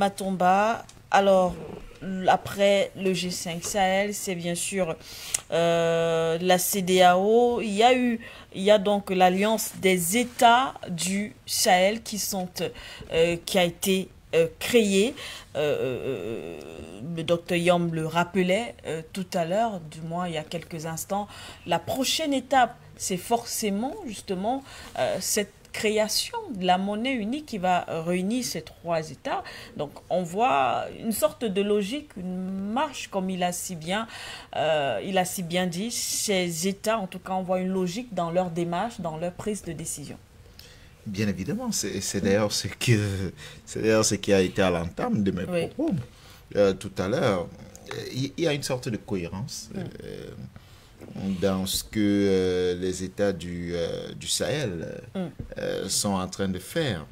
Matomba, alors après le G5 Sahel, c'est bien sûr la CEDEAO. Il y a donc l'Alliance des États du Sahel qui a été créée. Le docteur Yom le rappelait tout à l'heure, du moins il y a quelques instants. La prochaine étape, c'est forcément justement cette création de la monnaie unique qui va réunir ces trois États. Donc on voit une sorte de logique, une marche comme il a si bien dit. Ces États, en tout cas, on voit une logique dans leur démarche, dans leur prise de décision. Bien évidemment, c'est d'ailleurs ce qui a été à l'entame de mes propos tout à l'heure. Il y a une sorte de cohérence dans ce que les États du Sahel sont en train de faire.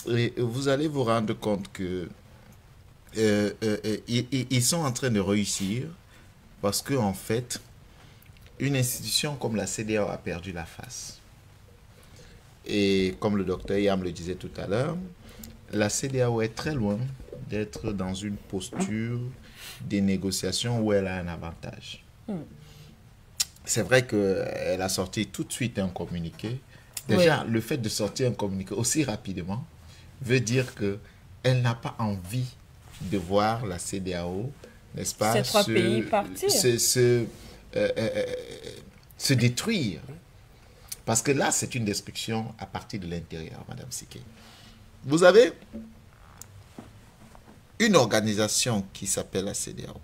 Et vous allez vous rendre compte que ils sont en train de réussir parce que en fait, une institution comme la CEDEAO a perdu la face. Et comme le docteur Yam le disait tout à l'heure, la CEDEAO est très loin d'être dans une posture des négociations où elle a un avantage. C'est vrai qu'elle a sorti tout de suite un communiqué. Déjà, le fait de sortir un communiqué aussi rapidement veut dire qu'elle n'a pas envie de voir la CEDEAO, n'est-ce pas, ces trois pays partir. Se détruire. Parce que là, c'est une destruction à partir de l'intérieur, Madame Siké. Vous avez une organisation qui s'appelle la CEDEAO,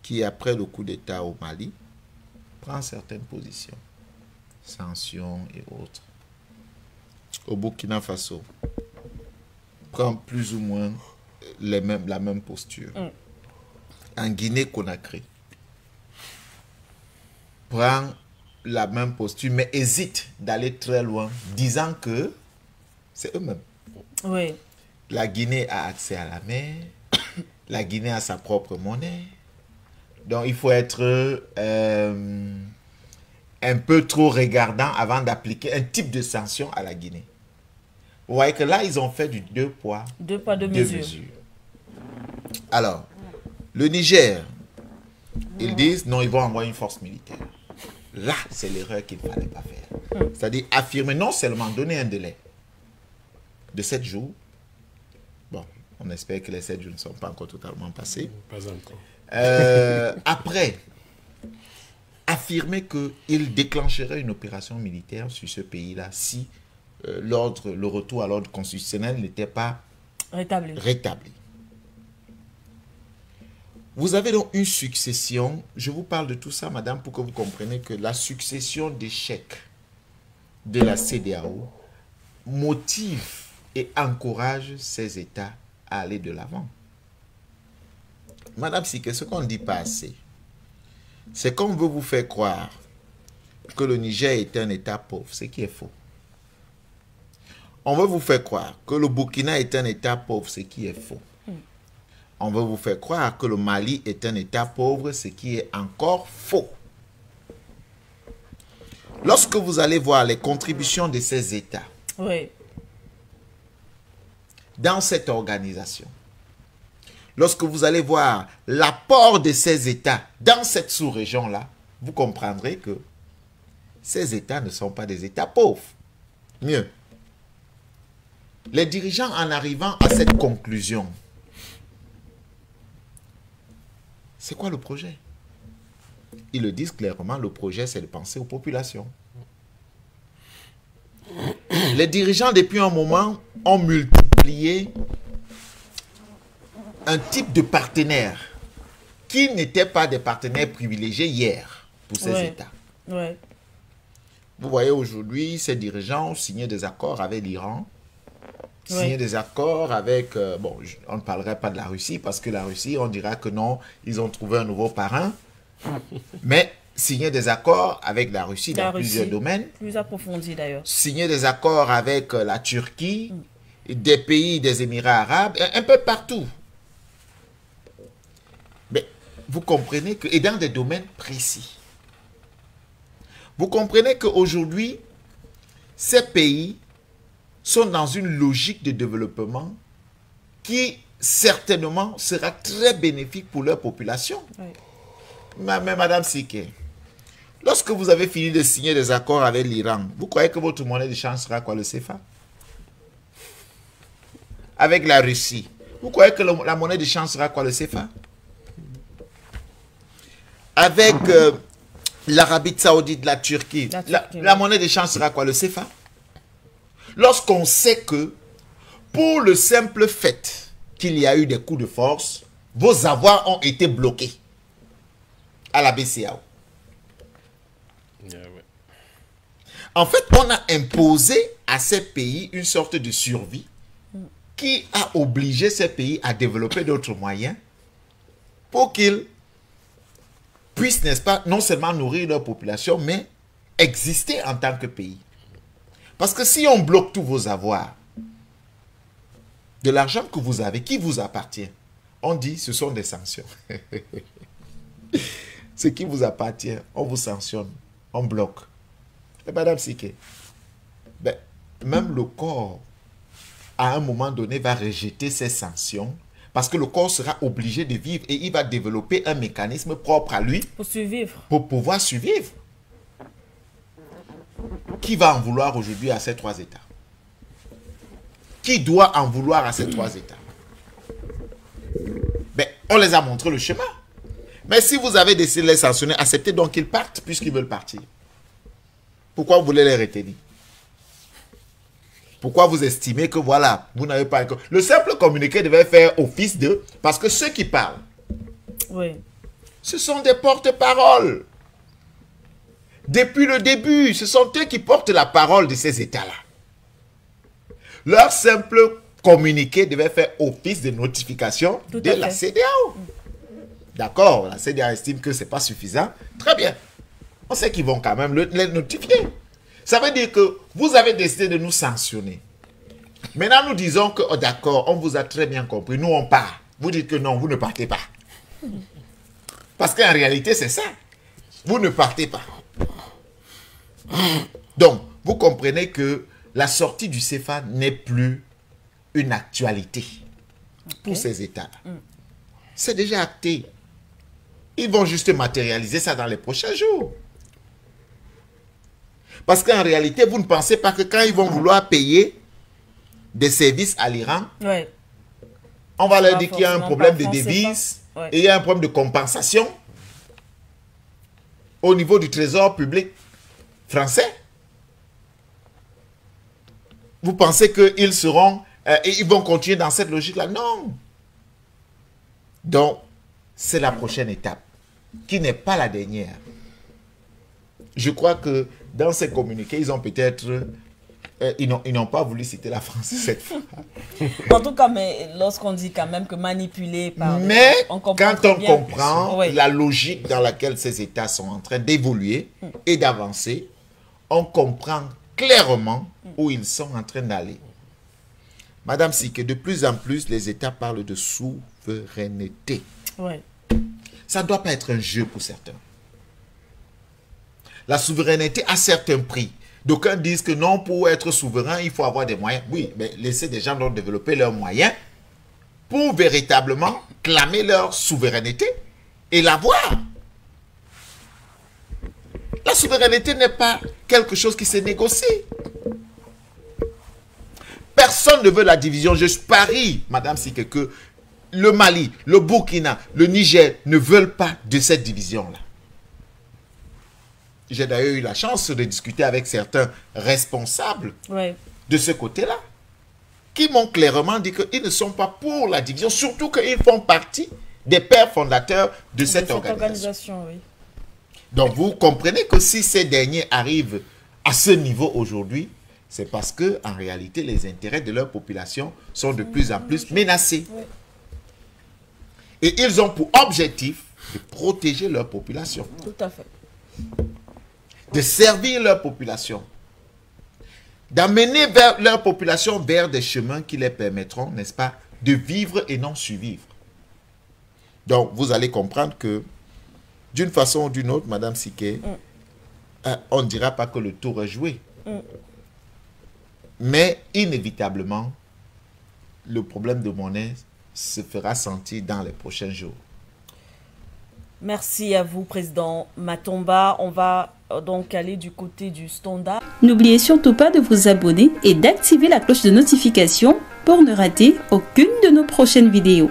qui, après le coup d'État au Mali, prend certaines positions, sanctions et autres. Au Burkina Faso, prend plus ou moins la même posture. En Guinée-Conakry, prend la même posture, mais hésite d'aller très loin, disant que c'est eux-mêmes. Oui. La Guinée a accès à la mer, la Guinée a sa propre monnaie, donc il faut être un peu trop regardant avant d'appliquer un type de sanction à la Guinée. Vous voyez que là, ils ont fait du deux poids, deux mesures. Alors, le Niger, ils disent non, ils vont envoyer une force militaire. Là, c'est l'erreur qu'il ne fallait pas faire. C'est-à-dire affirmer, non seulement donner un délai de 7 jours. Bon, on espère que les 7 jours ne sont pas encore totalement passés. Pas encore. Après, affirmer qu'il déclencherait une opération militaire sur ce pays-là si le retour à l'ordre constitutionnel n'était pas rétabli. Vous avez donc une succession, je vous parle de tout ça, madame, pour que vous compreniez que la succession d'échecs de la CEDEAO motive et encourage ces États à aller de l'avant. Madame Siké, ce qu'on ne dit pas assez, c'est qu'on veut vous faire croire que le Niger est un État pauvre, ce qui est faux. On veut vous faire croire que le Burkina est un État pauvre, ce qui est faux. On veut vous faire croire que le Mali est un État pauvre, ce qui est encore faux. Lorsque vous allez voir les contributions de ces États dans cette organisation, lorsque vous allez voir l'apport de ces États dans cette sous-région-là, vous comprendrez que ces États ne sont pas des États pauvres. Mieux, les dirigeants, en arrivant à cette conclusion, c'est quoi le projet? Ils le disent clairement, le projet, c'est de penser aux populations. Les dirigeants, depuis un moment, ont multiplié un type de partenaires qui n'étaient pas des partenaires privilégiés hier pour ces États. Vous voyez, aujourd'hui, ces dirigeants ont signé des accords avec l'Iran, signer des accords avec... bon, on ne parlerait pas de la Russie parce que la Russie, on dira que non, ils ont trouvé un nouveau parrain. Mais signer des accords avec la Russie dans plusieurs domaines. Plus approfondi d'ailleurs. Signer des accords avec la Turquie, des pays des Émirats arabes, un peu partout. Mais vous comprenez que... Et dans des domaines précis. Vous comprenez qu'aujourd'hui, ces pays sont dans une logique de développement qui certainement sera très bénéfique pour leur population. Oui. Mais Madame Siké, lorsque vous avez fini de signer des accords avec l'Iran, vous croyez que votre monnaie de change sera quoi, le CFA? Avec la Russie, vous croyez que la monnaie de change sera quoi, le CFA? Avec l'Arabie Saoudite, la Turquie, la monnaie de change sera quoi, le CFA? Lorsqu'on sait que, pour le simple fait qu'il y a eu des coups de force, vos avoirs ont été bloqués à la BCEAO. En fait, on a imposé à ces pays une sorte de survie qui a obligé ces pays à développer d'autres moyens pour qu'ils puissent, n'est-ce pas, non seulement nourrir leur population, mais exister en tant que pays. Parce que si on bloque tous vos avoirs, de l'argent que vous avez, qui vous appartient, on dit ce sont des sanctions. Ce qui vous appartient, on vous sanctionne, on bloque. Et Madame Siké, ben, même le corps, à un moment donné, va rejeter ces sanctions parce que le corps sera obligé de vivre et il va développer un mécanisme propre à lui pour survivre. Pour pouvoir survivre. Qui va en vouloir aujourd'hui à ces trois États? Qui doit en vouloir à ces trois États? Ben, on les a montré le chemin. Mais si vous avez décidé de les sanctionner, acceptez donc qu'ils partent puisqu'ils veulent partir. Pourquoi vous voulez les retenir? Pourquoi vous estimez que voilà, vous n'avez pas... Le simple communiqué devait faire office de... Parce que ceux qui parlent, oui, ce sont des porte-paroles. Depuis le début, ce sont eux qui portent la parole de ces États-là. Leur simple communiqué devait faire office de notification de la CEDEAO. D'accord, la CEDEAO estime que ce n'est pas suffisant. Très bien. On sait qu'ils vont quand même les notifier. Ça veut dire que vous avez décidé de nous sanctionner. Maintenant, nous disons que, oh, d'accord, on vous a très bien compris. Nous, on part. Vous dites que non, vous ne partez pas. Parce qu'en réalité, c'est ça. Vous ne partez pas. Donc, vous comprenez que la sortie du CFA n'est plus une actualité pour ces États-là. C'est déjà acté. Ils vont juste matérialiser ça dans les prochains jours. Parce qu'en réalité, vous ne pensez pas que quand ils vont vouloir payer des services à l'Iran, oui, on va leur dire qu'il y a un problème de devise et il y a un problème de compensation au niveau du trésor public français. Vous pensez qu'ils seront et ils vont continuer dans cette logique-là? Non. Donc, c'est la prochaine étape, qui n'est pas la dernière. Je crois que dans ces communiqués, ils ont peut-être... ils n'ont pas voulu citer la France cette fois. En tout cas, mais lorsqu'on dit quand même que manipuler par... Mais quand on comprend la logique dans laquelle ces États sont en train d'évoluer et d'avancer, on comprend clairement où ils sont en train d'aller. Madame Siké, de plus en plus, les États parlent de souveraineté. Oui. Ça ne doit pas être un jeu pour certains. La souveraineté a certains prix. D'aucuns disent que non, pour être souverain, il faut avoir des moyens. Oui, mais laissez des gens donc développer leurs moyens pour véritablement clamer leur souveraineté et l'avoir. La souveraineté n'est pas quelque chose qui se négocie. Personne ne veut la division. Je parie, Madame Siké, que le Mali, le Burkina, le Niger ne veulent pas de cette division-là. J'ai d'ailleurs eu la chance de discuter avec certains responsables de ce côté-là, qui m'ont clairement dit qu'ils ne sont pas pour la division, surtout qu'ils font partie des pères fondateurs de cette organisation. Oui. Donc vous comprenez que si ces derniers arrivent à ce niveau aujourd'hui, c'est parce que en réalité les intérêts de leur population sont de plus en plus menacés. Oui. Et ils ont pour objectif de protéger leur population. Tout à fait. De servir leur population, d'amener leur population vers des chemins qui les permettront, n'est-ce pas, de vivre et non survivre. Donc, vous allez comprendre que, d'une façon ou d'une autre, Madame Siké, on ne dira pas que le tour est joué. Mais, inévitablement, le problème de monnaie se fera sentir dans les prochains jours. Merci à vous, Président Matomba. On va donc aller du côté du standard. N'oubliez surtout pas de vous abonner et d'activer la cloche de notification pour ne rater aucune de nos prochaines vidéos.